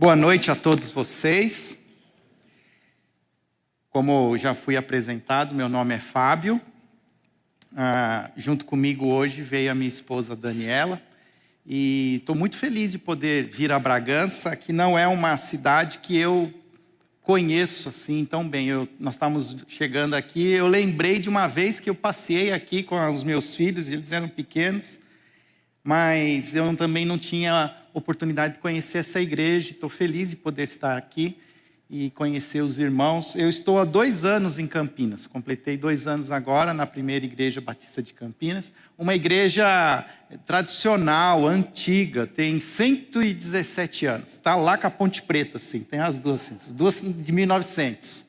Boa noite a todos vocês. Como já fui apresentado, meu nome é Fábio. Junto comigo hoje veio a minha esposa Daniela. E estou muito feliz de poder vir a Bragança, que não é uma cidade que eu conheço assim tão bem. Nós estávamos chegando aqui, eu lembrei de uma vez que eu passei aqui com os meus filhos, eles eram pequenos, mas eu também não tinha oportunidade de conhecer essa igreja. Estou feliz de poder estar aqui e conhecer os irmãos. Eu estou há 2 anos em Campinas, completei 2 anos agora na primeira igreja batista de Campinas, uma igreja tradicional, antiga, tem 117 anos, está lá com a Ponte Preta, assim, tem as duas de 1900.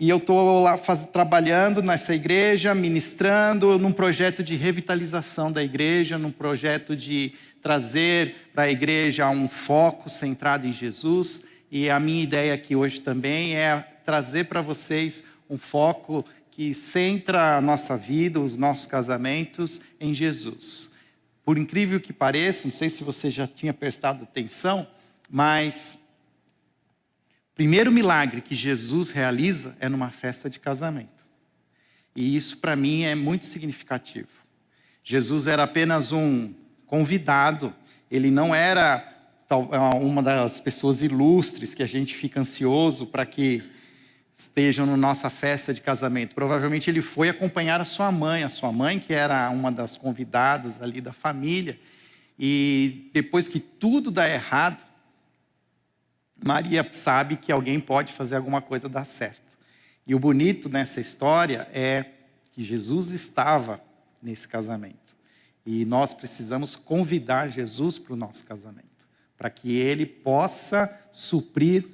E eu estou lá trabalhando nessa igreja, ministrando num projeto de revitalização da igreja, num projeto de trazer para a igreja um foco centrado em Jesus. E a minha ideia aqui hoje também é trazer para vocês um foco que centra a nossa vida, os nossos casamentos em Jesus. Por incrível que pareça, não sei se você já tinha prestado atenção, mas o primeiro milagre que Jesus realiza é numa festa de casamento. E isso para mim é muito significativo. Jesus era apenas um convidado, ele não era uma das pessoas ilustres que a gente fica ansioso para que estejam na nossa festa de casamento. Provavelmente ele foi acompanhar a sua mãe que era uma das convidadas ali da família. E depois que tudo dá errado, Maria sabe que alguém pode fazer alguma coisa dar certo. E o bonito nessa história é que Jesus estava nesse casamento. E nós precisamos convidar Jesus para o nosso casamento, para que Ele possa suprir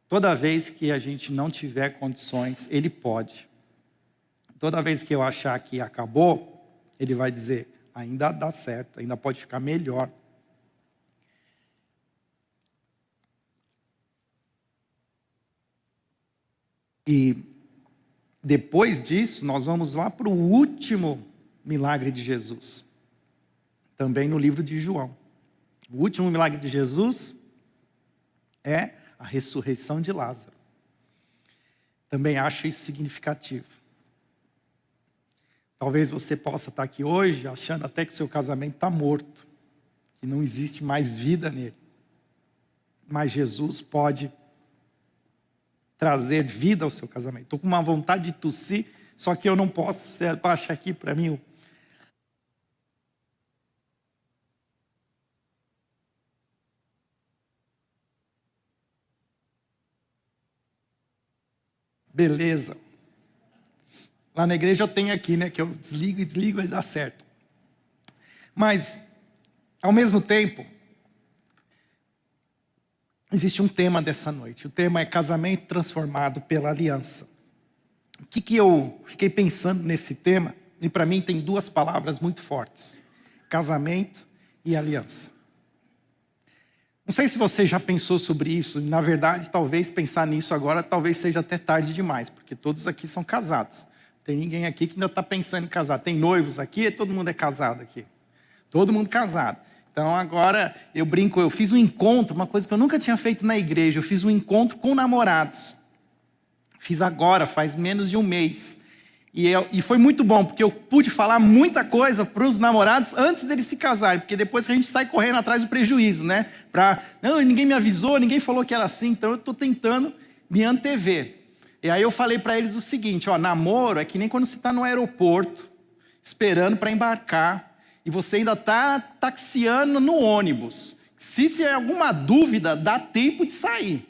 toda vez que a gente não tiver condições. Ele pode. Toda vez que eu achar que acabou, Ele vai dizer, ainda dá certo, ainda pode ficar melhor. E depois disso, nós vamos lá para o último milagre de Jesus. Também no livro de João. O último milagre de Jesus é a ressurreição de Lázaro. Também acho isso significativo. Talvez você possa estar aqui hoje achando até que o seu casamento está morto, que não existe mais vida nele. Mas Jesus pode trazer vida ao seu casamento. Estou com uma vontade de tossir, só que eu não posso. Você baixa aqui para mim. Beleza. Lá na igreja eu tenho aqui, né, que eu desligo e desligo e dá certo. Mas, ao mesmo tempo, existe um tema dessa noite. O tema é casamento transformado pela aliança. O que eu fiquei pensando nesse tema? E para mim tem 2 palavras muito fortes: casamento e aliança. Não sei se você já pensou sobre isso. Na verdade, talvez pensar nisso agora talvez seja até tarde demais, porque todos aqui são casados. Não tem ninguém aqui que ainda está pensando em casar. Tem noivos aqui, todo mundo é casado aqui. Todo mundo casado. Então agora eu brinco, eu fiz um encontro, uma coisa que eu nunca tinha feito na igreja. Eu fiz um encontro com namorados. Fiz agora, faz menos de um mês. E foi muito bom, porque eu pude falar muita coisa para os namorados antes deles se casarem, porque depois a gente sai correndo atrás do prejuízo, né? Não, ninguém me avisou, ninguém falou que era assim, então eu estou tentando me antever. E aí eu falei para eles o seguinte, namoro é que nem quando você está no aeroporto, esperando para embarcar, e você ainda está taxiando no ônibus. Se tiver alguma dúvida, dá tempo de sair.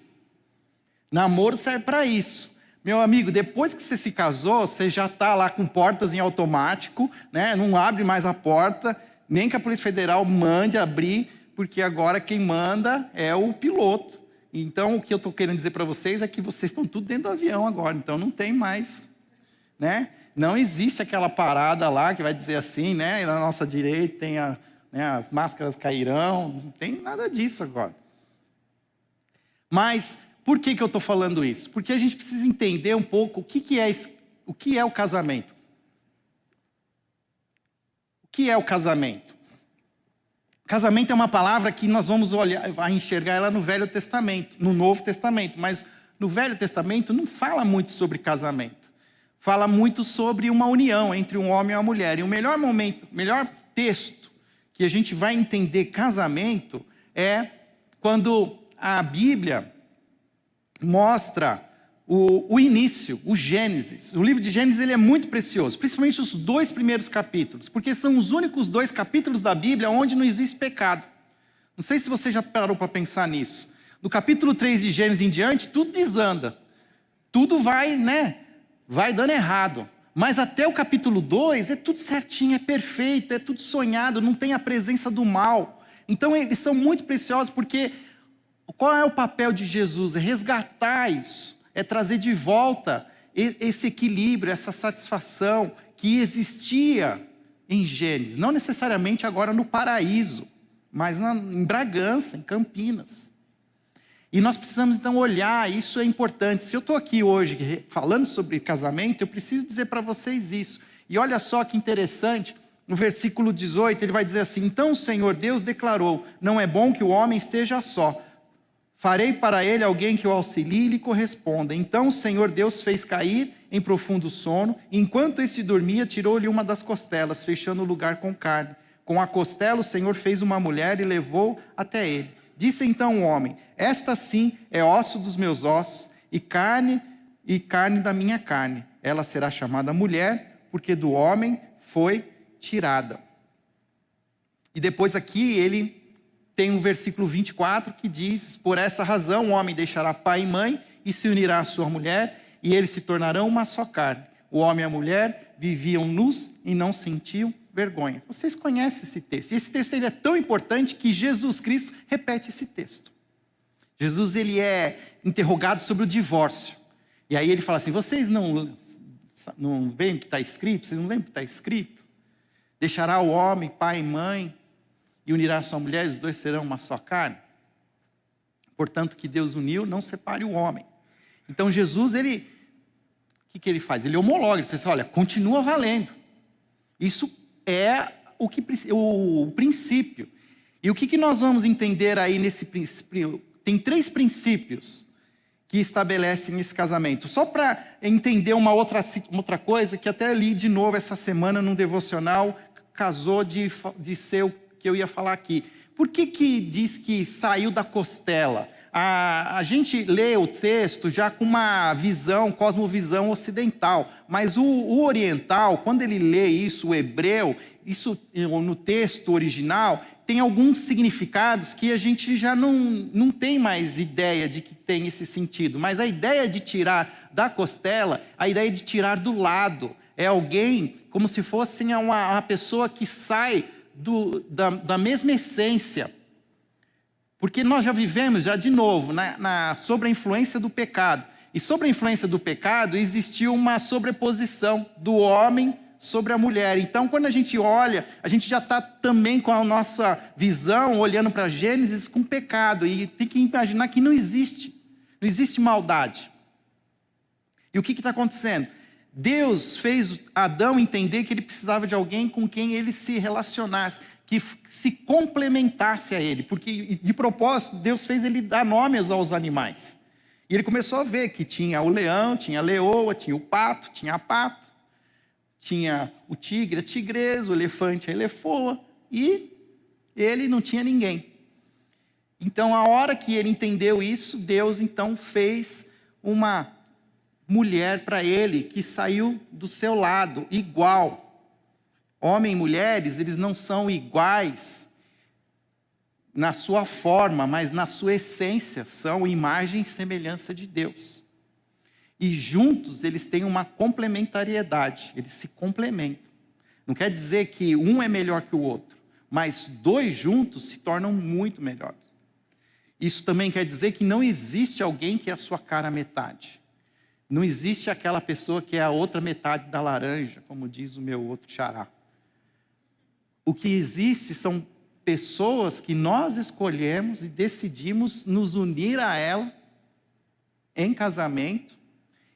Namoro serve para isso. Meu amigo, depois que você se casou, você já está lá com portas em automático, né? Não abre mais a porta, nem que a Polícia Federal mande abrir, porque agora quem manda é o piloto. Então, o que eu estou querendo dizer para vocês é que vocês estão tudo dentro do avião agora, então não tem mais, né? Não existe aquela parada lá que vai dizer assim, né? Na nossa direita tem as máscaras cairão, não tem nada disso agora. Mas por que eu estou falando isso? Porque a gente precisa entender um pouco o que é o casamento. O que é o casamento? Casamento é uma palavra que nós vamos olhar, vai enxergar ela no Velho Testamento, no Novo Testamento, mas no Velho Testamento não fala muito sobre casamento. Fala muito sobre uma união entre um homem e uma mulher. E o melhor momento, o melhor texto que a gente vai entender casamento é quando a Bíblia mostra o início, o Gênesis. O livro de Gênesis ele é muito precioso, principalmente os 2 primeiros capítulos, porque são os únicos 2 capítulos da Bíblia onde não existe pecado. Não sei se você já parou para pensar nisso. No capítulo 3 de Gênesis em diante, tudo desanda. Tudo vai dando errado. Mas até o capítulo 2 é tudo certinho, é perfeito, é tudo sonhado, não tem a presença do mal. Então eles são muito preciosos porque qual é o papel de Jesus? É resgatar isso. É trazer de volta esse equilíbrio, essa satisfação que existia em Gênesis. Não necessariamente agora no paraíso, mas em Bragança, em Campinas. E nós precisamos então olhar, isso é importante. Se eu estou aqui hoje falando sobre casamento, eu preciso dizer para vocês isso. E olha só que interessante, no versículo 18, ele vai dizer assim: então o Senhor Deus declarou, não é bom que o homem esteja só. Farei para ele alguém que o auxilie e lhe corresponda. Então o Senhor Deus fez cair em profundo sono, e enquanto esse dormia, tirou-lhe uma das costelas, fechando o lugar com carne. Com a costela o Senhor fez uma mulher e levou até ele. Disse então o homem: esta sim é osso dos meus ossos e carne da minha carne. Ela será chamada mulher, porque do homem foi tirada. E depois aqui ele tem um versículo 24 que diz: por essa razão o homem deixará pai e mãe e se unirá à sua mulher, e eles se tornarão uma só carne. O homem e a mulher viviam nus e não sentiam vergonha. Vocês conhecem esse texto. E esse texto ele é tão importante que Jesus Cristo repete esse texto. Jesus ele é interrogado sobre o divórcio. E aí ele fala assim: vocês não veem o que está escrito? Vocês não lembram o que está escrito? Deixará o homem, pai e mãe, e unirá a sua mulher, e os dois serão uma só carne. Portanto, que Deus uniu, não separe o homem. Então Jesus, o que ele faz? Ele homologa, ele fala assim: olha, continua valendo. Isso é o princípio. E o que nós vamos entender aí nesse princípio? Tem 3 princípios que estabelecem esse casamento. Só para entender uma outra coisa, que até li de novo essa semana num devocional, casou de ser o que eu ia falar aqui. Por que diz que saiu da costela? A gente lê o texto já com uma visão, cosmovisão ocidental, mas o oriental, quando ele lê isso, o hebreu, isso no texto original, tem alguns significados que a gente já não tem mais ideia de que tem esse sentido. Mas a ideia de tirar da costela, a ideia de tirar do lado, é alguém como se fosse uma pessoa que sai da mesma essência. Porque nós já vivemos, de novo, sobre a influência do pecado. E sobre a influência do pecado, existiu uma sobreposição do homem sobre a mulher. Então, quando a gente olha, a gente já está também com a nossa visão, olhando para Gênesis com pecado. E tem que imaginar que não existe maldade. E o que está acontecendo? Deus fez Adão entender que ele precisava de alguém com quem ele se relacionasse, que se complementasse a ele, porque de propósito Deus fez ele dar nomes aos animais. E ele começou a ver que tinha o leão, tinha a leoa, tinha o pato, tinha a pata, tinha o tigre, a tigresa, o elefante, a elefoa, e ele não tinha ninguém. Então, a hora que ele entendeu isso, Deus então fez uma mulher para ele, que saiu do seu lado, igual. Homem e mulheres, eles não são iguais na sua forma, mas na sua essência, são imagem e semelhança de Deus. E juntos eles têm uma complementariedade, eles se complementam. Não quer dizer que um é melhor que o outro, mas 2 juntos se tornam muito melhores. Isso também quer dizer que não existe alguém que é a sua cara metade. Não existe aquela pessoa que é a outra metade da laranja, como diz o meu outro xará. O que existe são pessoas que nós escolhemos e decidimos nos unir a ela em casamento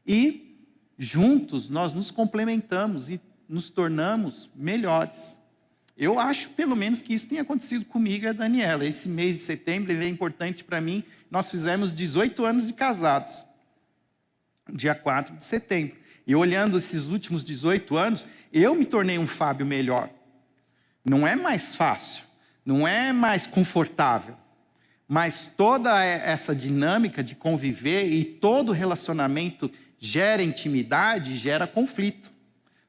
e juntos nós nos complementamos e nos tornamos melhores. Eu acho, pelo menos, que isso tenha acontecido comigo e a Daniela. Esse mês de setembro ele é importante para mim. Nós fizemos 18 anos de casados, dia 4 de setembro. E olhando esses últimos 18 anos, eu me tornei um Fábio melhor. Não é mais fácil, não é mais confortável, mas toda essa dinâmica de conviver e todo relacionamento gera intimidade, gera conflito.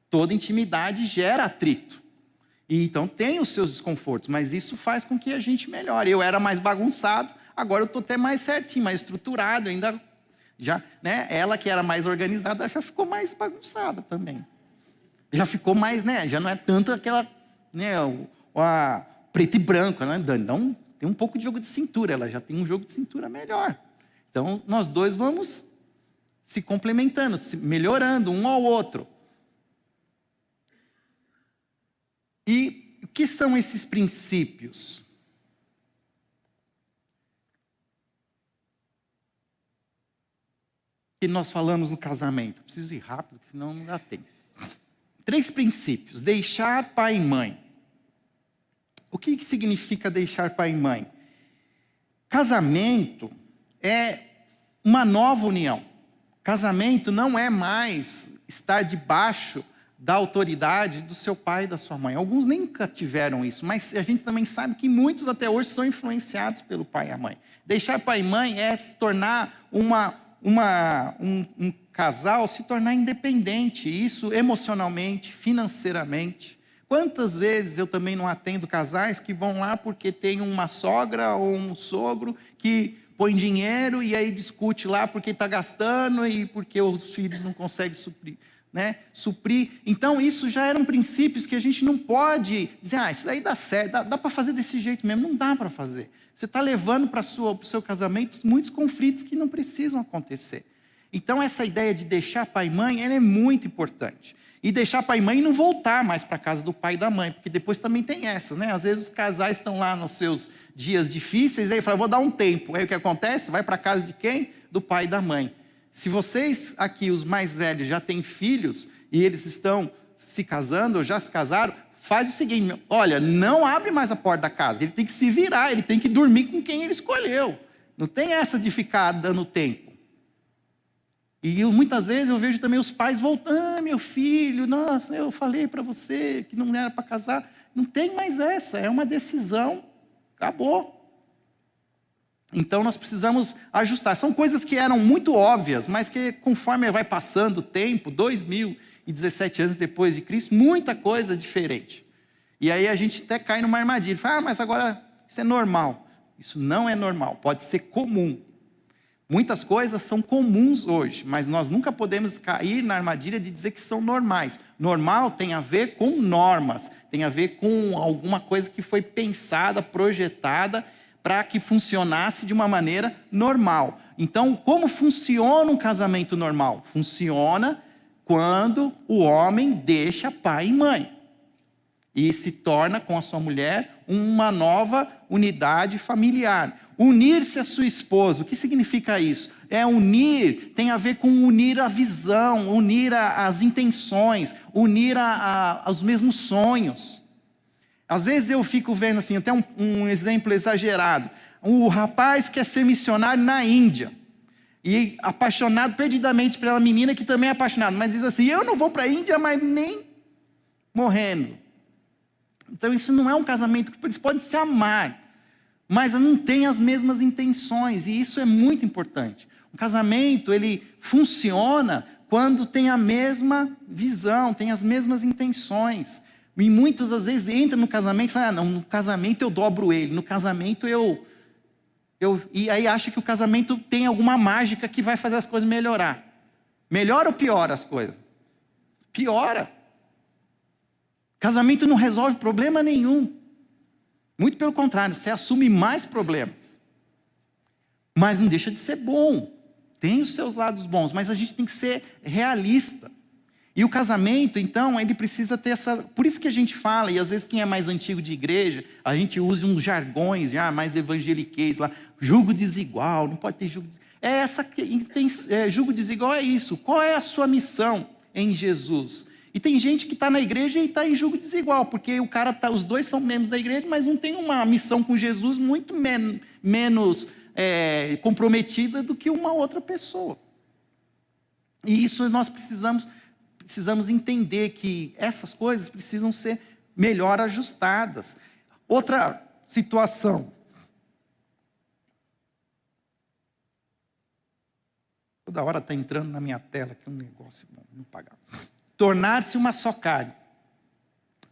Toda intimidade gera atrito. E então tem os seus desconfortos, mas isso faz com que a gente melhore. Eu era mais bagunçado, agora eu estou até mais certinho, mais estruturado, ainda já, né? Ela que era mais organizada já ficou mais bagunçada também. Já ficou mais, né? Já não é tanto aquela, né? A preto e branco, né, Dani? Então tem um pouco de jogo de cintura, ela já tem um jogo de cintura melhor. Então nós dois vamos se complementando, se melhorando um ao outro. E o que são esses princípios? Que nós falamos no casamento. Preciso ir rápido, senão não dá tempo. 3 princípios. Deixar pai e mãe. O que significa deixar pai e mãe? Casamento é uma nova união. Casamento não é mais estar debaixo da autoridade do seu pai e da sua mãe. Alguns nunca tiveram isso, mas a gente também sabe que muitos até hoje são influenciados pelo pai e a mãe. Deixar pai e mãe é se tornar um casal, se tornar independente, isso emocionalmente, financeiramente. Quantas vezes eu também não atendo casais que vão lá porque tem uma sogra ou um sogro que põe dinheiro e aí discute lá porque está gastando e porque os filhos não conseguem suprir. Então isso já eram princípios que a gente não pode dizer, isso daí dá certo, dá para fazer desse jeito mesmo. Não dá para fazer. Você está levando para o seu casamento muitos conflitos que não precisam acontecer. Então essa ideia de deixar pai e mãe, ela é muito importante. E deixar pai e mãe e não voltar mais para a casa do pai e da mãe, porque depois também tem essa, né? Às vezes os casais estão lá nos seus dias difíceis, aí falam, vou dar um tempo. Aí o que acontece? Vai para a casa de quem? Do pai e da mãe. Se vocês aqui, os mais velhos, já têm filhos e eles estão se casando ou já se casaram, faz o seguinte, olha, não abre mais a porta da casa, ele tem que se virar, ele tem que dormir com quem ele escolheu. Não tem essa de ficar dando tempo. E muitas vezes eu vejo também os pais voltando, meu filho, nossa, eu falei para você que não era para casar. Não tem mais essa, é uma decisão, acabou. Então nós precisamos ajustar. São coisas que eram muito óbvias, mas que conforme vai passando o tempo, 2017 anos depois de Cristo, muita coisa diferente. E aí a gente até cai numa armadilha. Fala, mas agora isso é normal. Isso não é normal, pode ser comum. Muitas coisas são comuns hoje, mas nós nunca podemos cair na armadilha de dizer que são normais. Normal tem a ver com normas, tem a ver com alguma coisa que foi pensada, projetada, para que funcionasse de uma maneira normal. Então, como funciona um casamento normal? Funciona quando o homem deixa pai e mãe e se torna com a sua mulher uma nova unidade familiar. Unir-se à sua esposa, o que significa isso? Unir, tem a ver com unir a visão, unir as intenções, unir os mesmos sonhos. Às vezes eu fico vendo assim, até um exemplo exagerado. O rapaz quer ser missionário na Índia. E apaixonado perdidamente pela menina que também é apaixonada. Mas diz assim, eu não vou para a Índia, mas nem morrendo. Então isso não é um casamento que eles podem se amar. Mas não tem as mesmas intenções. E isso é muito importante. O casamento, ele funciona quando tem a mesma visão, tem as mesmas intenções. E muitas às vezes entra no casamento e fala, não, no casamento eu dobro ele, no casamento e aí acha que o casamento tem alguma mágica que vai fazer as coisas melhorar. Melhora ou piora as coisas? Piora. Casamento não resolve problema nenhum. Muito pelo contrário, você assume mais problemas. Mas não deixa de ser bom. Tem os seus lados bons, mas a gente tem que ser realista. E o casamento, então, ele precisa ter essa... Por isso que a gente fala, e às vezes quem é mais antigo de igreja, a gente usa uns jargões, mais evangeliquez lá, jugo desigual, não pode ter jugo desigual. Jugo desigual é isso. Qual é a sua missão em Jesus? E tem gente que está na igreja e está em julgo desigual, porque o cara tá, os dois são membros da igreja, mas um tem uma missão com Jesus muito menos comprometida do que uma outra pessoa. E isso nós precisamos entender que essas coisas precisam ser melhor ajustadas. Outra situação. Toda hora está entrando na minha tela aqui um negócio, não pagar. Tornar-se uma só carne.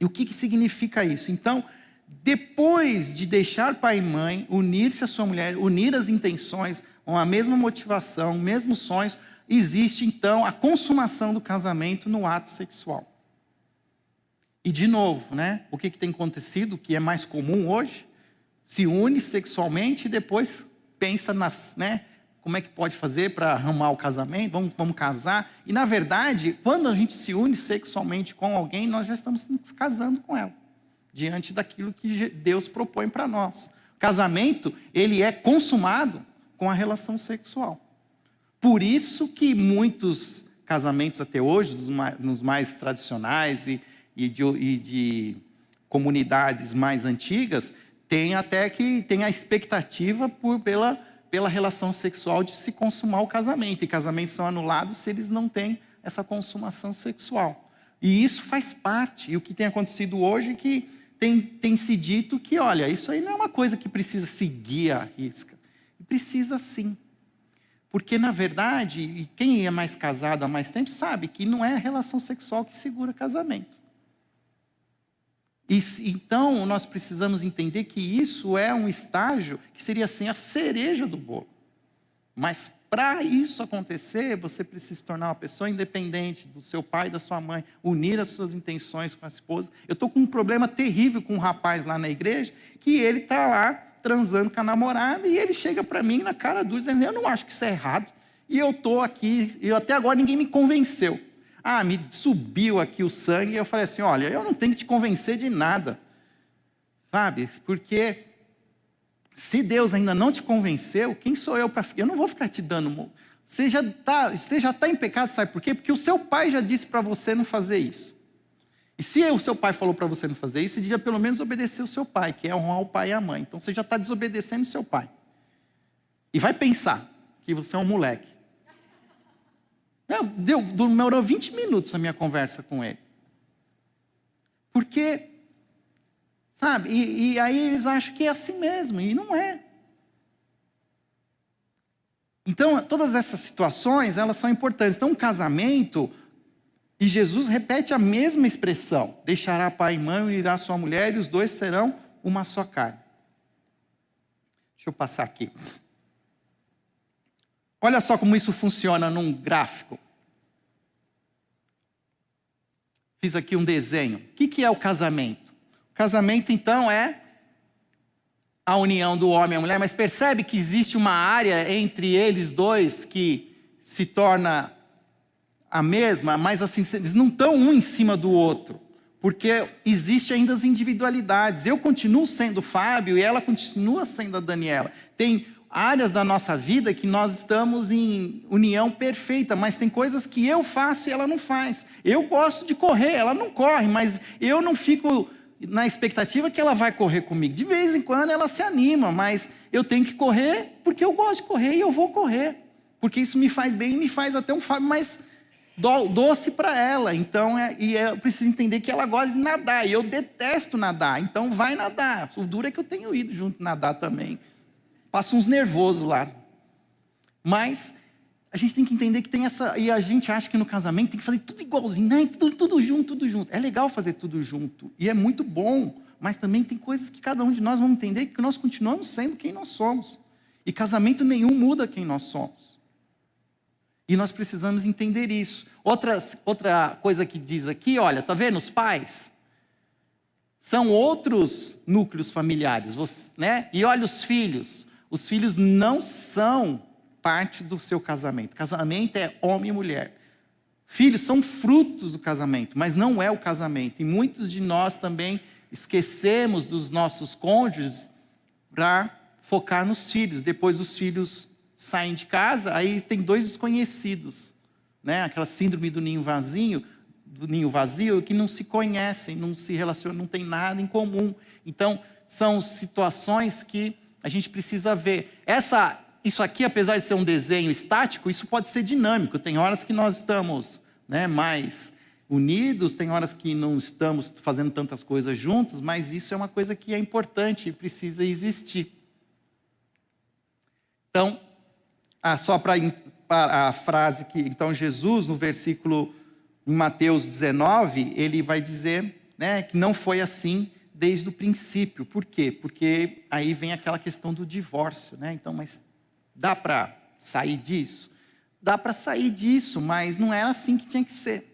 E o que significa isso? Então, depois de deixar pai e mãe, unir-se à sua mulher, unir as intenções, com a mesma motivação, mesmos sonhos, existe então a consumação do casamento no ato sexual. E de novo, né? O que tem acontecido, que é mais comum hoje? Se une sexualmente e depois pensa né? Como é que pode fazer para arrumar o casamento? Vamos casar. E na verdade, quando a gente se une sexualmente com alguém, nós já estamos nos casando com ela, diante daquilo que Deus propõe para nós. O casamento, ele é consumado com a relação sexual. Por isso que muitos casamentos até hoje, nos mais tradicionais e de comunidades mais antigas, tem a expectativa pela relação sexual de se consumar o casamento. E casamentos são anulados se eles não têm essa consumação sexual. E isso faz parte. E o que tem acontecido hoje é que tem se dito que, olha, isso aí não é uma coisa que precisa seguir à risca. Precisa sim. Porque, na verdade, e quem é mais casado há mais tempo sabe que não é a relação sexual que segura casamento. Então, nós precisamos entender que isso é um estágio que seria assim a cereja do bolo. Mas para isso acontecer, você precisa se tornar uma pessoa independente do seu pai e da sua mãe, unir as suas intenções com a esposa. Eu estou com um problema terrível com um rapaz lá na igreja, que ele está lá transando com a namorada e ele chega para mim na cara dura dizendo, eu não acho que isso é errado. E eu estou aqui, e até agora ninguém me convenceu. Me subiu aqui o sangue e eu falei assim, olha, eu não tenho que te convencer de nada. Sabe? Porque se Deus ainda não te convenceu, quem sou eu para... Eu não vou ficar te dando... Você já está em pecado, sabe por quê? Porque o seu pai já disse para você não fazer isso. E se o seu pai falou para você não fazer isso, você devia pelo menos obedecer o seu pai, que é honrar o pai e a mãe. Então você já está desobedecendo o seu pai. E vai pensar que você é um moleque. Demorou 20 minutos a minha conversa com ele. Porque, sabe, e aí eles acham que é assim mesmo, e não é. Então, todas essas situações, elas são importantes. Então, um casamento, e Jesus repete a mesma expressão, deixará pai e mãe, unirá sua mulher, e os dois serão uma só carne. Deixa eu passar aqui. Olha só como isso funciona num gráfico. Fiz aqui um desenho. O que é o casamento? O casamento, então, é a união do homem e a mulher, mas percebe que existe uma área entre eles dois que se torna a mesma, mas assim, eles não estão um em cima do outro, porque existe ainda as individualidades. Eu continuo sendo o Fábio e ela continua sendo a Daniela. Tem áreas da nossa vida que nós estamos em união perfeita, mas tem coisas que eu faço e ela não faz. Eu gosto de correr, ela não corre, mas eu não fico na expectativa que ela vai correr comigo. De vez em quando ela se anima, mas eu tenho que correr porque eu gosto de correr e eu vou correr. Porque isso me faz bem e me faz até um Fábio mais doce para ela. Então, eu preciso entender que ela gosta de nadar e eu detesto nadar. Então, vai nadar. O duro é que eu tenho ido junto nadar também. Passo uns nervosos lá. Mas a gente tem que entender que tem essa... E a gente acha que no casamento tem que fazer tudo igualzinho. Né? Tudo junto, tudo junto. É legal fazer tudo junto. E é muito bom. Mas também tem coisas que cada um de nós vamos entender que nós continuamos sendo quem nós somos. E casamento nenhum muda quem nós somos. E nós precisamos entender isso. Outra coisa que diz aqui, olha, tá vendo os pais? São outros núcleos familiares, né? E olha os filhos. Os filhos não são parte do seu casamento. Casamento é homem e mulher. Filhos são frutos do casamento, mas não é o casamento. E muitos de nós também esquecemos dos nossos cônjuges para focar nos filhos. Depois os filhos saem de casa, aí tem dois desconhecidos, né? Aquela síndrome do ninho vazio. do ninho vazio é que não se conhecem, não se relacionam, não tem nada em comum. Então, são situações que a gente precisa ver. Isso aqui, apesar de ser um desenho estático, isso pode ser dinâmico. Tem horas que nós estamos, né, mais unidos, tem horas que não estamos fazendo tantas coisas juntos, mas isso é uma coisa que é importante e precisa existir. Então, só para a frase que... Então, Jesus, no versículo, em Mateus 19, ele vai dizer, né, que não foi assim desde o princípio. Por quê? Porque aí vem aquela questão do divórcio, né? Então, mas dá para sair disso? Dá para sair disso, mas não era assim que tinha que ser.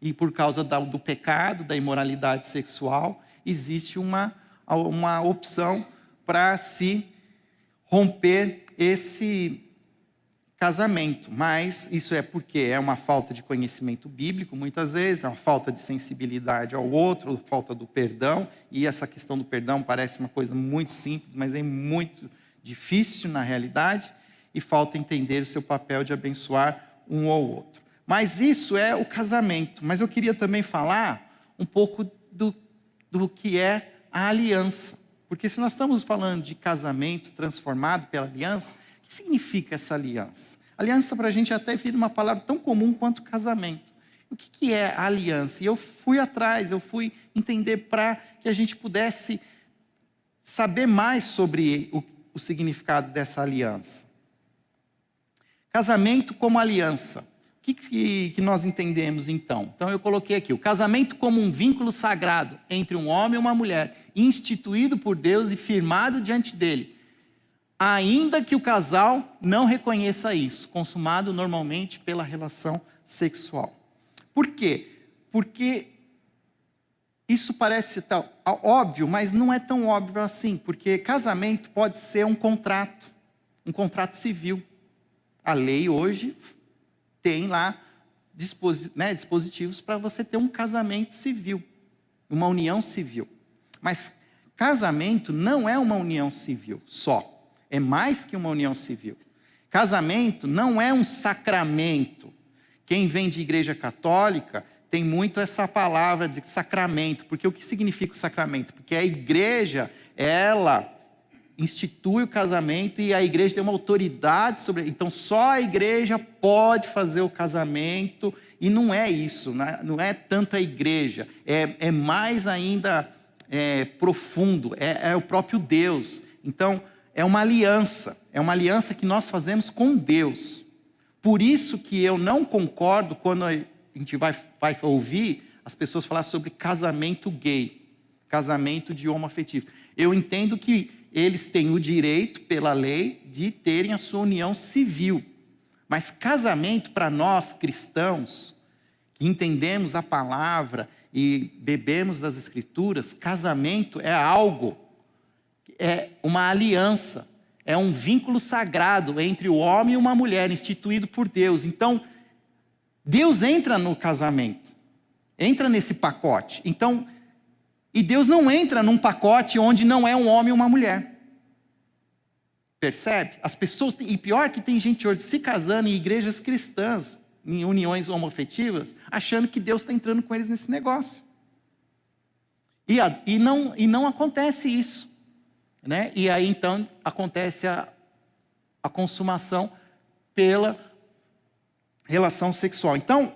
E por causa do pecado, da imoralidade sexual, existe uma opção para se romper esse casamento. Mas isso é porque é uma falta de conhecimento bíblico, muitas vezes, é uma falta de sensibilidade ao outro, falta do perdão. E essa questão do perdão parece uma coisa muito simples, mas é muito difícil na realidade. E falta entender o seu papel de abençoar um ao outro. Mas isso é o casamento. Mas eu queria também falar um pouco do que é a aliança. Porque se nós estamos falando de casamento transformado pela aliança, o que significa essa aliança? Aliança para a gente até vira uma palavra tão comum quanto casamento. O que é a aliança? E eu fui atrás, eu fui entender para que a gente pudesse saber mais sobre o significado dessa aliança. Casamento como aliança. O que nós entendemos então? Então eu coloquei aqui, o casamento como um vínculo sagrado entre um homem e uma mulher, instituído por Deus e firmado diante dele, ainda que o casal não reconheça isso, consumado normalmente pela relação sexual. Por quê? Porque isso parece óbvio, mas não é tão óbvio assim, porque casamento pode ser um contrato civil. A lei hoje tem lá dispositivos para você ter um casamento civil, uma união civil. Mas casamento não é uma união civil só, é mais que uma união civil. Casamento não é um sacramento. Quem vem de igreja católica tem muito essa palavra de sacramento, porque o que significa o sacramento? Porque a igreja, ela institui o casamento e a igreja tem uma autoridade sobre... Então, só a igreja pode fazer o casamento, e não é isso, não é tanto a igreja, é mais ainda profundo, é o próprio Deus. Então, é uma aliança que nós fazemos com Deus. Por isso que eu não concordo quando a gente vai ouvir as pessoas falar sobre casamento gay, casamento de homoafetivo. Eu entendo que eles têm o direito, pela lei, de terem a sua união civil. Mas casamento, para nós cristãos, que entendemos a palavra e bebemos das Escrituras, casamento é algo, é uma aliança, é um vínculo sagrado entre o homem e uma mulher, instituído por Deus. Então, Deus entra no casamento, entra nesse pacote. Então, e Deus não entra num pacote onde não é um homem e uma mulher. Percebe? As pessoas, e pior que tem gente hoje se casando em igrejas cristãs, em uniões homoafetivas, achando que Deus está entrando com eles nesse negócio. E não acontece isso. Né? E aí então acontece a consumação pela relação sexual. Então,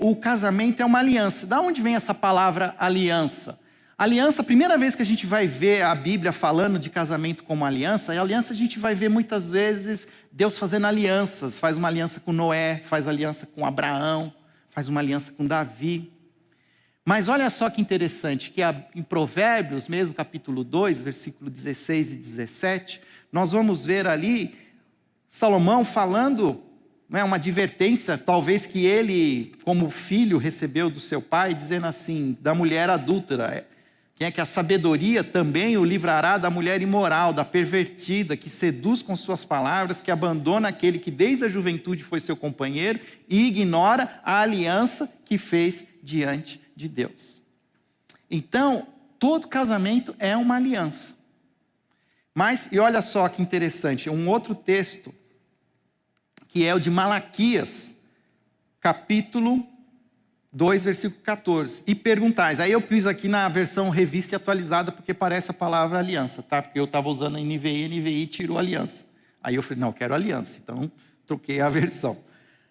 o casamento é uma aliança. Da onde vem essa palavra aliança? Aliança, a primeira vez que a gente vai ver a Bíblia falando de casamento como aliança, a aliança a gente vai ver muitas vezes Deus fazendo alianças, faz uma aliança com Noé, faz aliança com Abraão, faz uma aliança com Davi. Mas olha só que interessante, que em Provérbios, mesmo capítulo 2, versículo 16 e 17, nós vamos ver ali Salomão falando, uma advertência, talvez que ele, como filho, recebeu do seu pai, dizendo assim, da mulher adúltera, quem é que a sabedoria também o livrará da mulher imoral, da pervertida, que seduz com suas palavras, que abandona aquele que desde a juventude foi seu companheiro e ignora a aliança que fez diante de Deus. Então, todo casamento é uma aliança. Mas, e olha só que interessante, um outro texto, que é o de Malaquias, capítulo 2, versículo 14. E perguntais. Aí eu pus aqui na versão revista e atualizada, porque parece a palavra aliança, tá? Porque eu estava usando a NVI tirou aliança. Aí eu falei, não, eu quero aliança. Então, troquei a versão.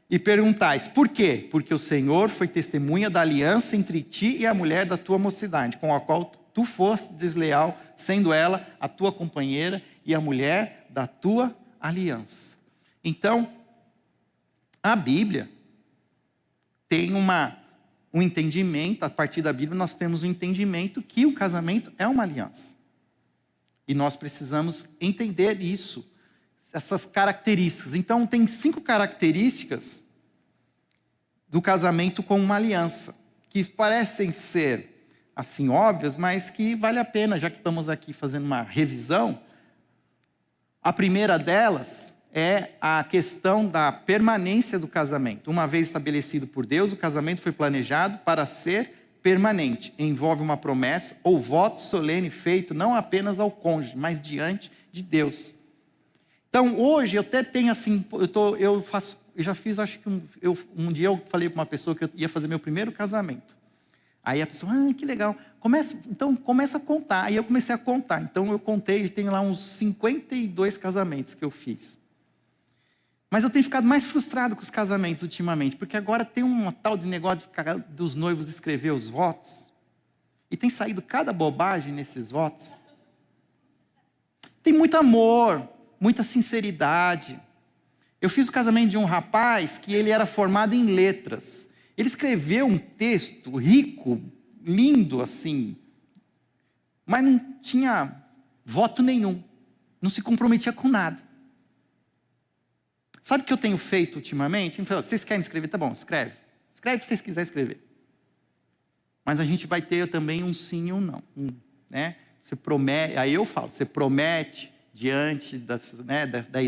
E perguntais, por quê? Porque o Senhor foi testemunha da aliança entre ti e a mulher da tua mocidade, com a qual tu foste desleal, sendo ela a tua companheira e a mulher da tua aliança. Então, a Bíblia tem um entendimento, a partir da Bíblia nós temos um entendimento que o casamento é uma aliança. E nós precisamos entender isso, essas características. Então, tem 5 características do casamento com uma aliança, que parecem ser assim óbvias, mas que vale a pena, já que estamos aqui fazendo uma revisão. A primeira delas é a questão da permanência do casamento. Uma vez estabelecido por Deus, o casamento foi planejado para ser permanente. Envolve uma promessa ou voto solene feito não apenas ao cônjuge, mas diante de Deus. Então, hoje, eu até tenho assim, eu já fiz, acho que um dia eu falei para uma pessoa que eu ia fazer meu primeiro casamento. Aí a pessoa, que legal, começa a contar. Aí eu comecei a contar. Então eu contei, tenho lá uns 52 casamentos que eu fiz. Mas eu tenho ficado mais frustrado com os casamentos ultimamente, porque agora tem um tal de negócio dos noivos escrever os votos, e tem saído cada bobagem nesses votos. Tem muito amor, muita sinceridade. Eu fiz o casamento de um rapaz que ele era formado em letras. Ele escreveu um texto rico, lindo assim, mas não tinha voto nenhum, não se comprometia com nada. Sabe o que eu tenho feito ultimamente? Ele falou, vocês querem escrever? Tá bom, escreve. Escreve o que vocês quiserem escrever. Mas a gente vai ter também um sim e um não. Né? Você promete, aí eu falo, você promete diante da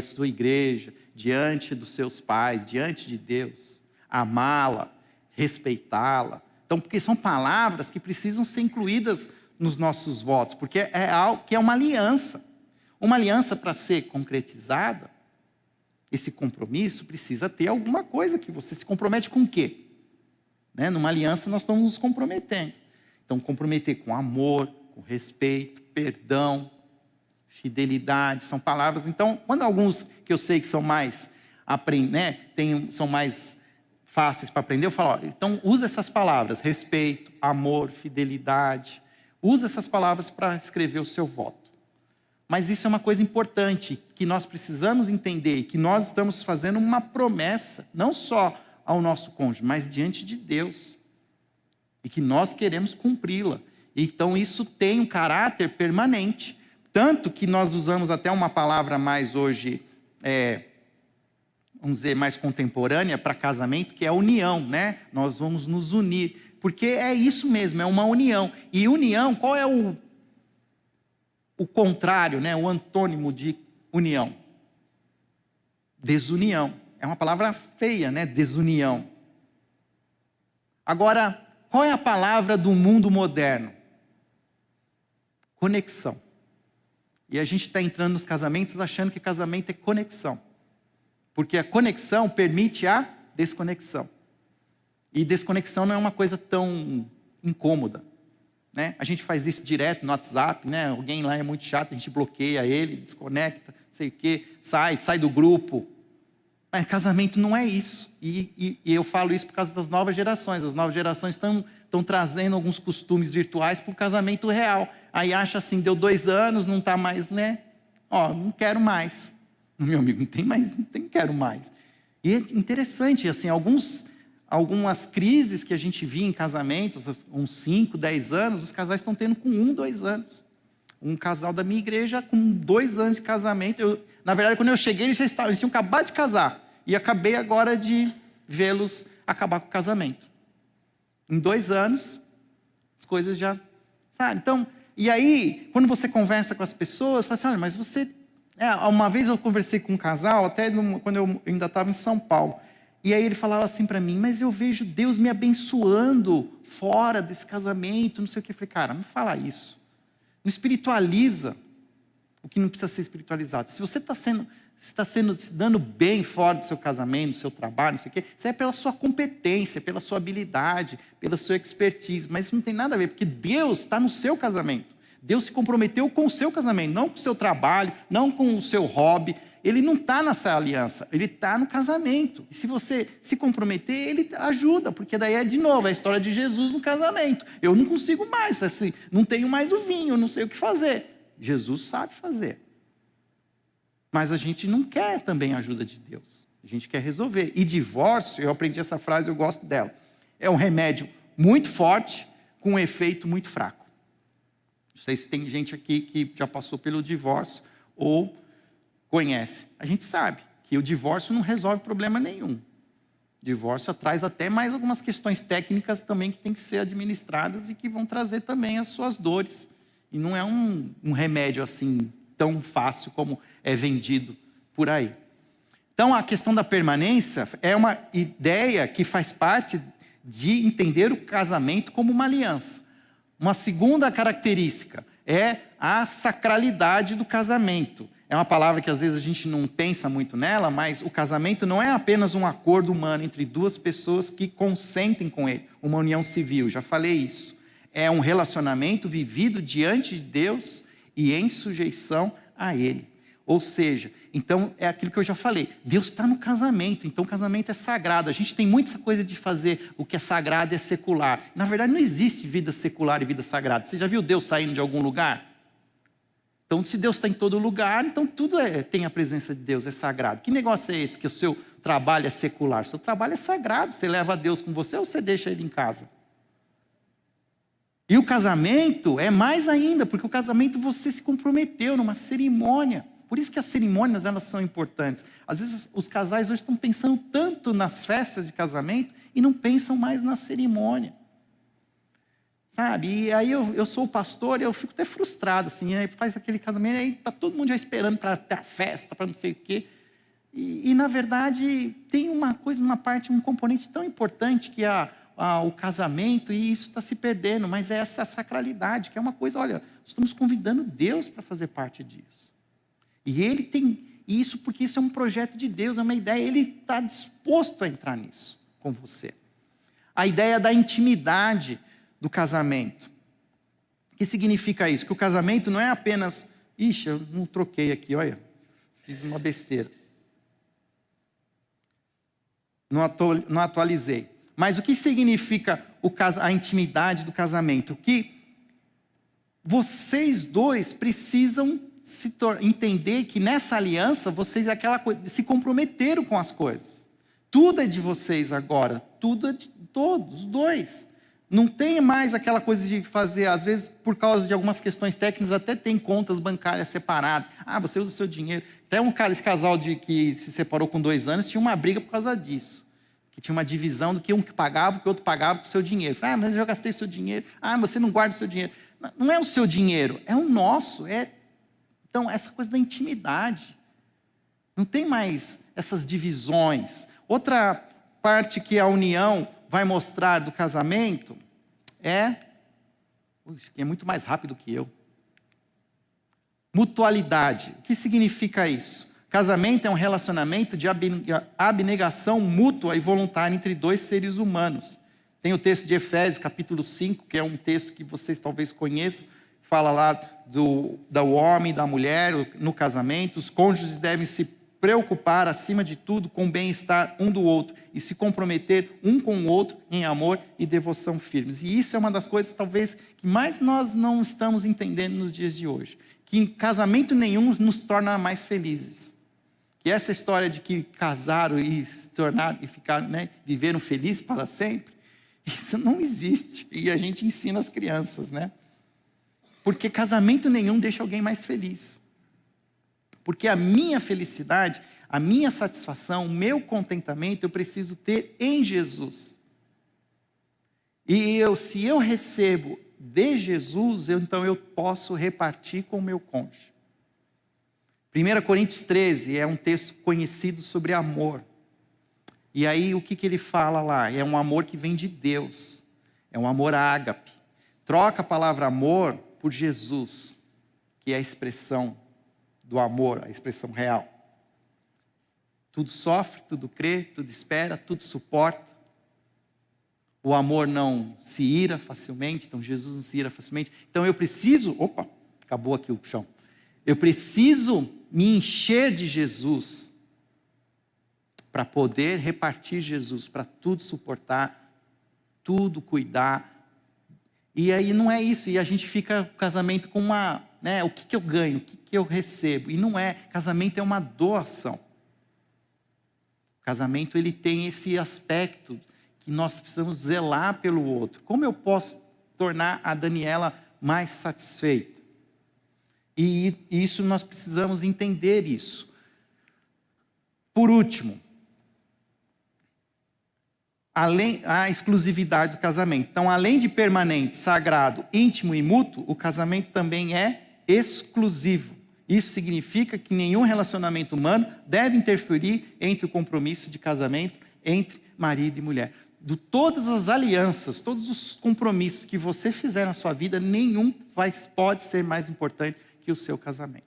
sua igreja, diante dos seus pais, diante de Deus, amá-la, respeitá-la. Então, porque são palavras que precisam ser incluídas nos nossos votos, porque é algo que é uma aliança. Uma aliança, para ser concretizada, esse compromisso precisa ter alguma coisa que você se compromete com o quê? Né? Numa aliança nós estamos nos comprometendo. Então, comprometer com amor, com respeito, perdão, fidelidade, são palavras. Então, quando alguns que eu sei que são mais são mais fáceis para aprender, eu falo, então usa essas palavras, respeito, amor, fidelidade. Usa essas palavras para escrever o seu voto. Mas isso é uma coisa importante, que nós precisamos entender, que nós estamos fazendo uma promessa, não só ao nosso cônjuge, mas diante de Deus. E que nós queremos cumpri-la. Então isso tem um caráter permanente. Tanto que nós usamos até uma palavra mais hoje, vamos dizer, mais contemporânea para casamento, que é união, né? Nós vamos nos unir. Porque é isso mesmo, é uma união. E união, qual é o contrário, né? O antônimo de união? Desunião. É uma palavra feia, né? Desunião. Agora, qual é a palavra do mundo moderno? Conexão. E a gente está entrando nos casamentos achando que casamento é conexão. Porque a conexão permite a desconexão. E desconexão não é uma coisa tão incômoda. Né? A gente faz isso direto no WhatsApp, né? Alguém lá é muito chato, a gente bloqueia ele, desconecta, não sei o quê, sai do grupo. Mas casamento não é isso. E eu falo isso por causa das novas gerações. As novas gerações estão trazendo alguns costumes virtuais para o casamento real. Aí acha assim, deu 2 anos, não está mais, né? Não quero mais. Meu amigo, não tem mais, não quero mais. E é interessante, assim, algumas crises que a gente via em casamentos, uns 5, 10 anos, os casais estão tendo com 1, 2 anos. Um casal da minha igreja com 2 anos de casamento. Na verdade, quando eu cheguei, eles tinham acabado de casar. E acabei agora de vê-los acabar com o casamento. Em 2 anos, as coisas já... Sabe? Então, e aí, quando você conversa com as pessoas, fala assim, olha, mas você... uma vez eu conversei com um casal, até quando eu ainda estava em São Paulo. E aí ele falava assim para mim, mas eu vejo Deus me abençoando fora desse casamento, não sei o que. Eu falei, cara, não fala isso. Não espiritualiza. o que não precisa ser espiritualizado. Se você está se dando bem fora do seu casamento, do seu trabalho, não sei o quê, isso é pela sua competência, pela sua habilidade, pela sua expertise, mas isso não tem nada a ver, porque Deus está no seu casamento. Deus se comprometeu com o seu casamento, não com o seu trabalho, não com o seu hobby. Ele não está nessa aliança, ele está no casamento. E se você se comprometer, ele ajuda, porque daí é de novo a história de Jesus no casamento. Eu não consigo mais, assim, não tenho mais o vinho, não sei o que fazer. Jesus sabe fazer. Mas a gente não quer também a ajuda de Deus. A gente quer resolver. E divórcio, eu aprendi essa frase, eu gosto dela. É um remédio muito forte, com um efeito muito fraco. Não sei se tem gente aqui que já passou pelo divórcio ou conhece. A gente sabe que o divórcio não resolve problema nenhum. O divórcio traz até mais algumas questões técnicas também que tem que ser administradas e que vão trazer também as suas dores. E não é um remédio assim tão fácil como é vendido por aí. Então a questão da permanência é uma ideia que faz parte de entender o casamento como uma aliança. Uma segunda característica é a sacralidade do casamento. É uma palavra que às vezes a gente não pensa muito nela, mas o casamento não é apenas um acordo humano entre duas pessoas que consentem com ele, uma união civil, já falei isso. É um relacionamento vivido diante de Deus e em sujeição a Ele. Ou seja, então é aquilo que eu já falei, Deus está no casamento, então o casamento é sagrado. A gente tem muito essa coisa de fazer o que é sagrado e é secular. Na verdade não existe vida secular e vida sagrada. Você já viu Deus saindo de algum lugar? Então se Deus está em todo lugar, então tudo tem a presença de Deus, é sagrado. Que negócio é esse que o seu trabalho é secular? O seu trabalho é sagrado, você leva Deus com você ou você deixa Ele em casa? E o casamento é mais ainda, porque o casamento você se comprometeu numa cerimônia. Por isso que as cerimônias, elas são importantes. Às vezes os casais hoje estão pensando tanto nas festas de casamento e não pensam mais na cerimônia. Sabe? E aí eu sou o pastor e eu fico até frustrado, assim, aí faz aquele casamento, aí está todo mundo já esperando para ter a festa, para não sei o quê. E na verdade tem uma coisa, uma parte, um componente tão importante que é o casamento, e isso está se perdendo, mas é essa sacralidade, que é uma coisa, olha, estamos convidando Deus para fazer parte disso. E Ele tem isso porque isso é um projeto de Deus, é uma ideia, Ele está disposto a entrar nisso com você. A ideia da intimidade do casamento. O que significa isso? Que o casamento não é apenas... Ixi, eu não troquei aqui, olha, fiz uma besteira. Não atualizei. Mas o que significa a intimidade do casamento? Que vocês dois precisam entender que nessa aliança vocês se comprometeram com as coisas. Tudo é de vocês agora, tudo é de todos, os dois. Não tem mais aquela coisa de fazer, às vezes por causa de algumas questões técnicas, até tem contas bancárias separadas. Ah, você usa o seu dinheiro. Até esse casal que se separou com 2 anos tinha uma briga por causa disso. Que tinha uma divisão do que um que pagava, que o outro pagava com o seu dinheiro. Ah, mas eu já gastei seu dinheiro. Ah, você não guarda o seu dinheiro. Não é o seu dinheiro, é o nosso. Então, essa coisa da intimidade. Não tem mais essas divisões. Outra parte que a união vai mostrar do casamento é muito mais rápido que eu. Mutualidade. O que significa isso? Casamento é um relacionamento de abnegação mútua e voluntária entre 2 seres humanos. Tem o texto de Efésios, capítulo 5, que é um texto que vocês talvez conheçam, fala lá do homem e da mulher no casamento. Os cônjuges devem se preocupar, acima de tudo, com o bem-estar um do outro e se comprometer um com o outro em amor e devoção firmes. E isso é uma das coisas, talvez, que mais nós não estamos entendendo nos dias de hoje. Que casamento nenhum nos torna mais felizes. E essa história de que casaram e se tornaram e ficaram, viveram felizes para sempre, isso não existe. E a gente ensina as crianças, Porque casamento nenhum deixa alguém mais feliz. Porque a minha felicidade, a minha satisfação, o meu contentamento, eu preciso ter em Jesus. E se eu recebo de Jesus, então eu posso repartir com o meu cônjuge. 1 Coríntios 13 é um texto conhecido sobre amor. E aí o que ele fala lá? É um amor que vem de Deus. É um amor ágape. Troca a palavra amor por Jesus, que é a expressão do amor, a expressão real. Tudo sofre, tudo crê, tudo espera, tudo suporta. O amor não se ira facilmente, então Jesus não se ira facilmente. Então eu preciso, acabou aqui o chão. Eu preciso me encher de Jesus para poder repartir Jesus, para tudo suportar, tudo cuidar. E aí não é isso, e a gente fica no casamento com o que eu ganho, o que eu recebo. E não é, casamento é uma doação. O casamento ele tem esse aspecto que nós precisamos zelar pelo outro. Como eu posso tornar a Daniela mais satisfeita? E isso nós precisamos entender isso. Por último, a exclusividade do casamento. Então, além de permanente, sagrado, íntimo e mútuo, o casamento também é exclusivo. Isso significa que nenhum relacionamento humano deve interferir entre o compromisso de casamento entre marido e mulher. De todas as alianças, todos os compromissos que você fizer na sua vida, nenhum pode ser mais importante que o seu casamento.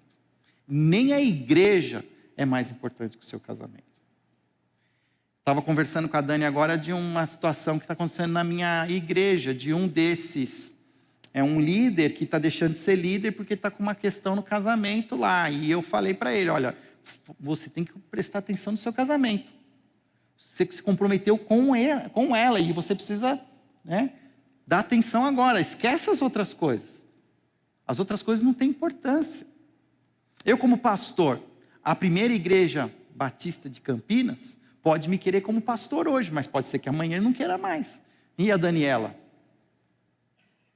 Nem a igreja é mais importante que o seu casamento. Estava conversando com a Dani agora de uma situação que está acontecendo na minha igreja, de um desses, um líder que está deixando de ser líder porque está com uma questão no casamento lá. E eu falei para ele, olha, você tem que prestar atenção no seu casamento. Você se comprometeu com ela e você precisa dar atenção agora. Esquece as outras coisas. As outras coisas não têm importância. Eu como pastor, a primeira igreja batista de Campinas pode me querer como pastor hoje, mas pode ser que amanhã ele não queira mais. E a Daniela?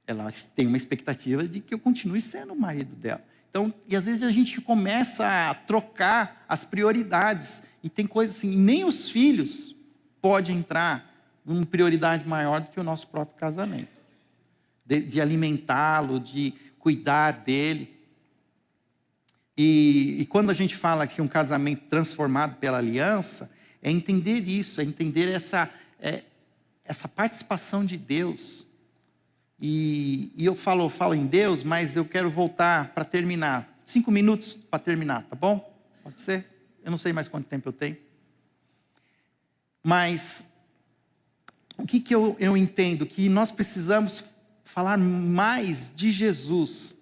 Ela tem uma expectativa de que eu continue sendo o marido dela. Então, e às vezes a gente começa a trocar as prioridades. E tem coisas assim, nem os filhos podem entrar numa prioridade maior do que o nosso próprio casamento. De alimentá-lo, de cuidar dele. E quando a gente fala que um casamento transformado pela aliança, é entender isso, é entender essa participação de Deus. E eu falo em Deus, mas eu quero voltar para terminar. 5 minutos para terminar, tá bom? Pode ser? Eu não sei mais quanto tempo eu tenho. Mas o que eu entendo? Que nós precisamos falar mais de Jesus.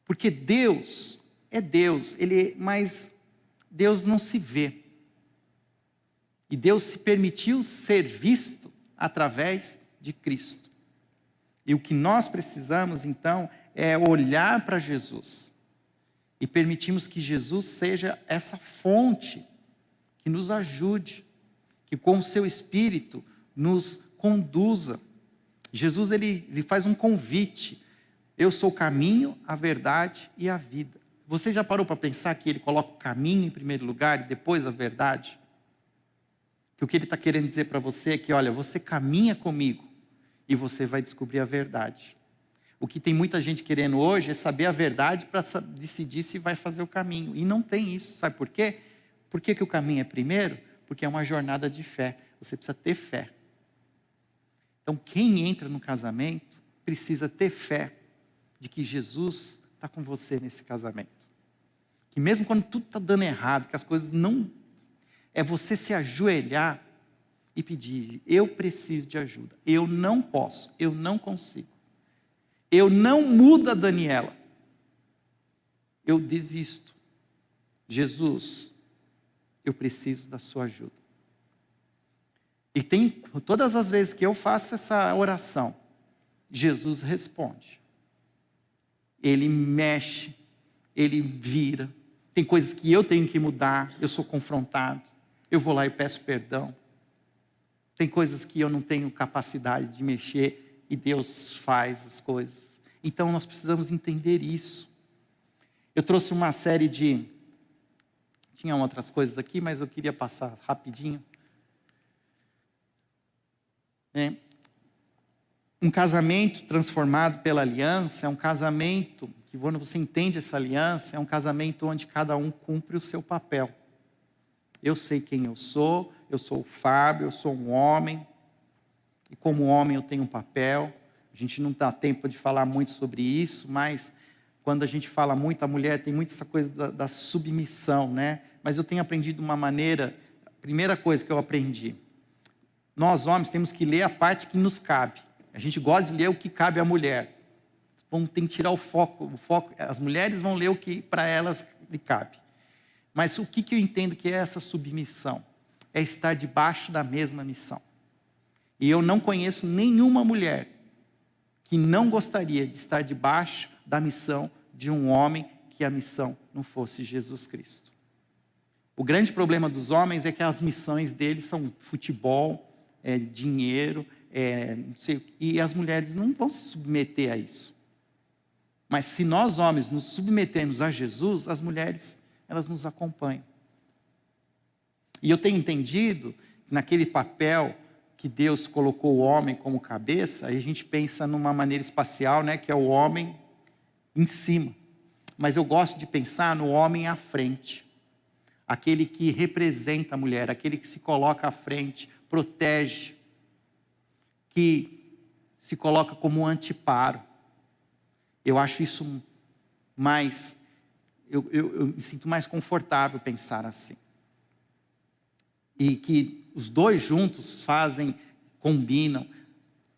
Porque Deus é Deus, mas Deus não se vê. E Deus se permitiu ser visto através de Cristo. E o que nós precisamos, então, é olhar para Jesus. E permitirmos que Jesus seja essa fonte que nos ajude, que com o seu Espírito nos conduza. Jesus ele faz um convite. Eu sou o caminho, a verdade e a vida. Você já parou para pensar que ele coloca o caminho em primeiro lugar e depois a verdade? Que o que ele está querendo dizer para você é que, olha, você caminha comigo e você vai descobrir a verdade. O que tem muita gente querendo hoje é saber a verdade para decidir se vai fazer o caminho. E não tem isso, sabe por quê? Por que o caminho é primeiro? Porque é uma jornada de fé. Você precisa ter fé. Então, quem entra no casamento precisa ter fé de que Jesus está com você nesse casamento. Que mesmo quando tudo está dando errado, que as coisas não... É você se ajoelhar e pedir, eu preciso de ajuda. Eu não posso, eu não consigo. Eu não mudo a Daniela. Eu desisto. Jesus, eu preciso da sua ajuda. E todas as vezes que eu faço essa oração, Jesus responde. Ele mexe, ele vira. Tem coisas que eu tenho que mudar, eu sou confrontado. Eu vou lá e peço perdão. Tem coisas que eu não tenho capacidade de mexer e Deus faz as coisas. Então nós precisamos entender isso. Eu trouxe uma série de... Tinha outras coisas aqui, mas eu queria passar rapidinho. Um casamento transformado pela aliança é um casamento que, quando você entende essa aliança, é um casamento onde cada um cumpre o seu papel. Eu sei quem eu sou o Fábio, eu sou um homem, e como homem eu tenho um papel. A gente não dá tempo de falar muito sobre isso, mas quando a gente fala muito, a mulher tem muito essa coisa da submissão, né? Mas eu tenho aprendido uma maneira, a primeira coisa que eu aprendi, nós homens temos que ler a parte que nos cabe. A gente gosta de ler o que cabe à mulher. Tem que tirar o foco, as mulheres vão ler o que para elas lhe cabe. Mas o que eu entendo que é essa submissão? É estar debaixo da mesma missão. E eu não conheço nenhuma mulher que não gostaria de estar debaixo da missão de um homem que a missão não fosse Jesus Cristo. O grande problema dos homens é que as missões deles são futebol, dinheiro, não sei, e as mulheres não vão se submeter a isso. Mas se nós homens nos submetermos a Jesus, as mulheres, elas nos acompanham. E eu tenho entendido que naquele papel que Deus colocou o homem como cabeça, aí a gente pensa numa maneira espacial, né, que é o homem em cima. Mas eu gosto de pensar no homem à frente. Aquele que representa a mulher, aquele que se coloca à frente, protege, que se coloca como um anteparo. Eu acho isso mais, eu me sinto mais confortável pensar assim. E que os dois juntos combinam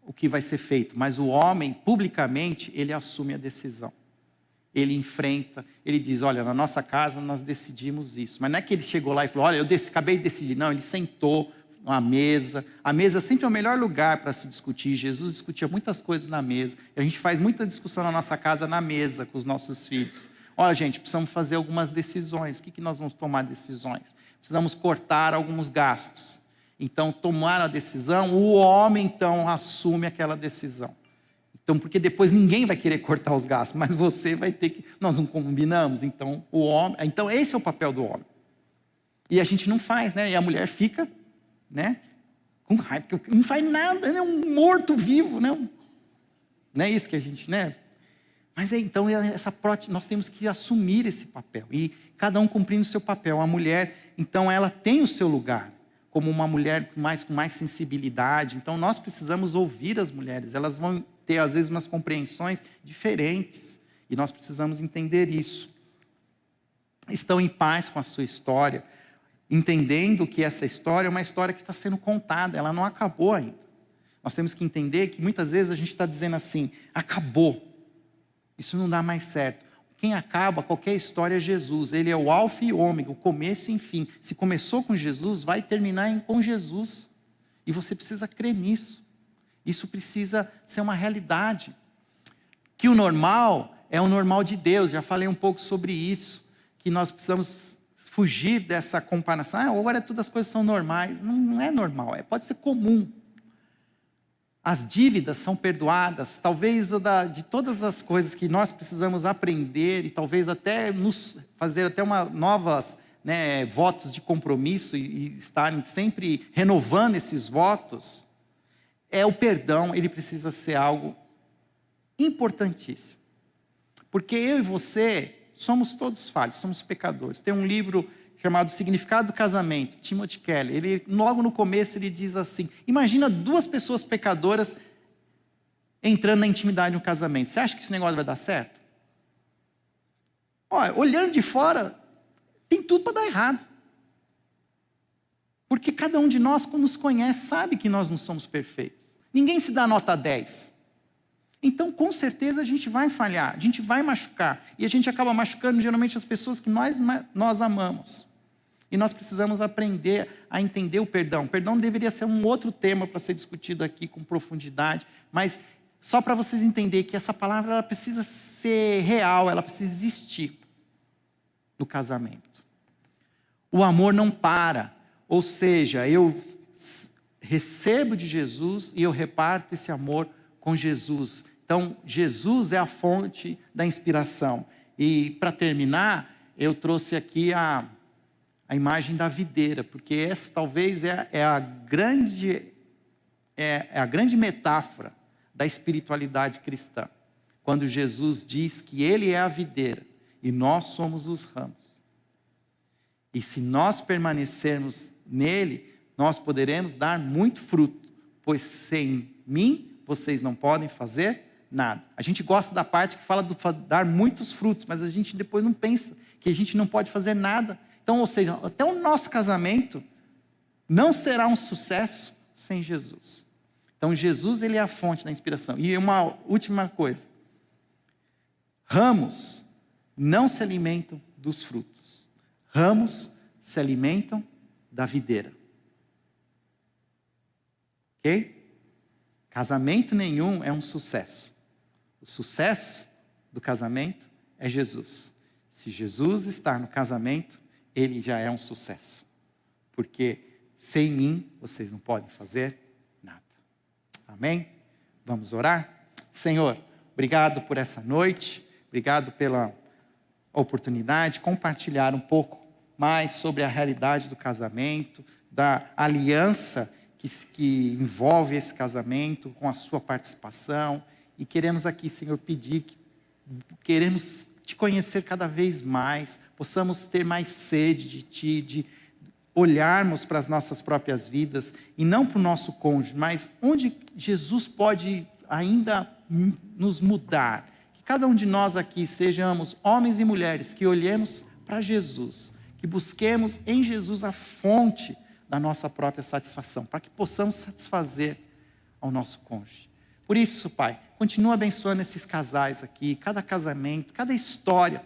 o que vai ser feito. Mas o homem, publicamente, ele assume a decisão. Ele enfrenta, ele diz, olha, na nossa casa nós decidimos isso. Mas não é que ele chegou lá e falou, olha, eu acabei de decidir. Não, ele sentou à mesa. A mesa sempre é o melhor lugar para se discutir. Jesus discutia muitas coisas na mesa. E a gente faz muita discussão na nossa casa, na mesa, com os nossos filhos. Olha, gente, precisamos fazer algumas decisões. O que nós vamos tomar decisões? Precisamos cortar alguns gastos. Então, tomar a decisão, o homem, então, assume aquela decisão. Então, porque depois ninguém vai querer cortar os gastos, mas você vai ter que... Nós não combinamos, então, o homem... Então, esse é o papel do homem. E a gente não faz, né? E a mulher fica, né? Com raiva, porque não faz nada, né? Um morto-vivo, né? Não é isso que a gente, né? Mas então, nós temos que assumir esse papel. E cada um cumprindo o seu papel. A mulher, então, ela tem o seu lugar. Como uma mulher com mais sensibilidade. Então, nós precisamos ouvir as mulheres. Elas vão ter, às vezes, umas compreensões diferentes. E nós precisamos entender isso. Estão em paz com a sua história. Entendendo que essa história é uma história que está sendo contada. Ela não acabou ainda. Nós temos que entender que, muitas vezes, a gente está dizendo assim, acabou. Isso não dá mais certo. Quem acaba qualquer história é Jesus. Ele é o alfa e o ômega, o começo e o fim. Se começou com Jesus, vai terminar com Jesus. E você precisa crer nisso. Isso precisa ser uma realidade. Que o normal é o normal de Deus. Já falei um pouco sobre isso. Que nós precisamos fugir dessa comparação. Agora todas as coisas são normais. Não é normal, pode ser comum. As dívidas são perdoadas, talvez de todas as coisas que nós precisamos aprender e talvez até nos fazer até novas votos de compromisso e estarem sempre renovando esses votos, o perdão, ele precisa ser algo importantíssimo. Porque eu e você somos todos falhos, somos pecadores. Tem um livro chamado Significado do Casamento, Timothy Keller. Ele, logo no começo, ele diz assim, imagina duas pessoas pecadoras entrando na intimidade de um casamento. Você acha que esse negócio vai dar certo? Olha, olhando de fora, tem tudo para dar errado. Porque cada um de nós, quando nos conhece, sabe que nós não somos perfeitos. Ninguém se dá nota 10. Então, com certeza, a gente vai falhar, a gente vai machucar. E a gente acaba machucando, geralmente, as pessoas que nós amamos. E nós precisamos aprender a entender o perdão. O perdão deveria ser um outro tema para ser discutido aqui com profundidade. Mas só para vocês entenderem que essa palavra ela precisa ser real, ela precisa existir no casamento. O amor não para. Ou seja, eu recebo de Jesus e eu reparto esse amor com Jesus. Então, Jesus é a fonte da inspiração. E, para terminar, eu trouxe aqui a imagem da videira, porque essa talvez é a grande metáfora da espiritualidade cristã. Quando Jesus diz que Ele é a videira e nós somos os ramos. E se nós permanecermos nele, nós poderemos dar muito fruto, pois sem mim vocês não podem fazer nada. A gente gosta da parte que fala do dar muitos frutos, mas a gente depois não pensa que a gente não pode fazer nada. Então, ou seja, até o nosso casamento não será um sucesso sem Jesus. Então, Jesus, ele é a fonte da inspiração. E uma última coisa. Ramos não se alimentam dos frutos. Ramos se alimentam da videira. Ok? Casamento nenhum é um sucesso. O sucesso do casamento é Jesus. Se Jesus está no casamento, ele já é um sucesso. Porque sem mim, vocês não podem fazer nada. Amém? Vamos orar? Senhor, obrigado por essa noite. Obrigado pela oportunidade de compartilhar um pouco mais sobre a realidade do casamento, da aliança que envolve esse casamento, com a sua participação. E queremos aqui, Senhor, pedir que queremos te conhecer cada vez mais, possamos ter mais sede de Ti, de olharmos para as nossas próprias vidas, e não para o nosso cônjuge, mas onde Jesus pode ainda nos mudar. Que cada um de nós aqui sejamos homens e mulheres que olhemos para Jesus, que busquemos em Jesus a fonte da nossa própria satisfação, para que possamos satisfazer ao nosso cônjuge. Por isso, Pai, continua abençoando esses casais aqui, cada casamento, cada história,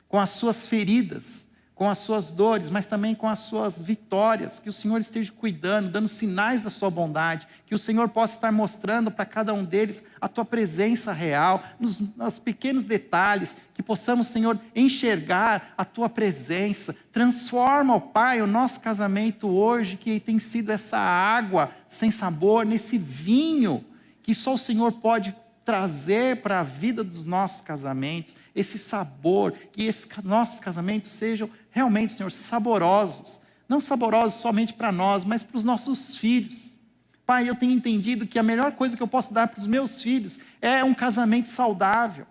com as suas feridas, com as suas dores, mas também com as suas vitórias, que o Senhor esteja cuidando, dando sinais da sua bondade, que o Senhor possa estar mostrando para cada um deles a tua presença real, nos pequenos detalhes, que possamos, Senhor, enxergar a tua presença. Transforma, ó Pai, o nosso casamento hoje, que tem sido essa água sem sabor, nesse vinho, que só o Senhor pode trazer para a vida dos nossos casamentos, esse sabor, que esses nossos casamentos sejam realmente, Senhor, saborosos. Não saborosos somente para nós, mas para os nossos filhos. Pai, eu tenho entendido que a melhor coisa que eu posso dar para os meus filhos é um casamento saudável.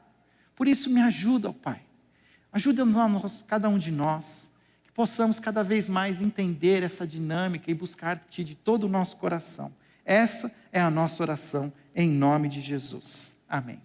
Por isso me ajuda, ó Pai. Ajuda cada um de nós, que possamos cada vez mais entender essa dinâmica e buscar-te de todo o nosso coração. Essa é a nossa oração, em nome de Jesus. Amém.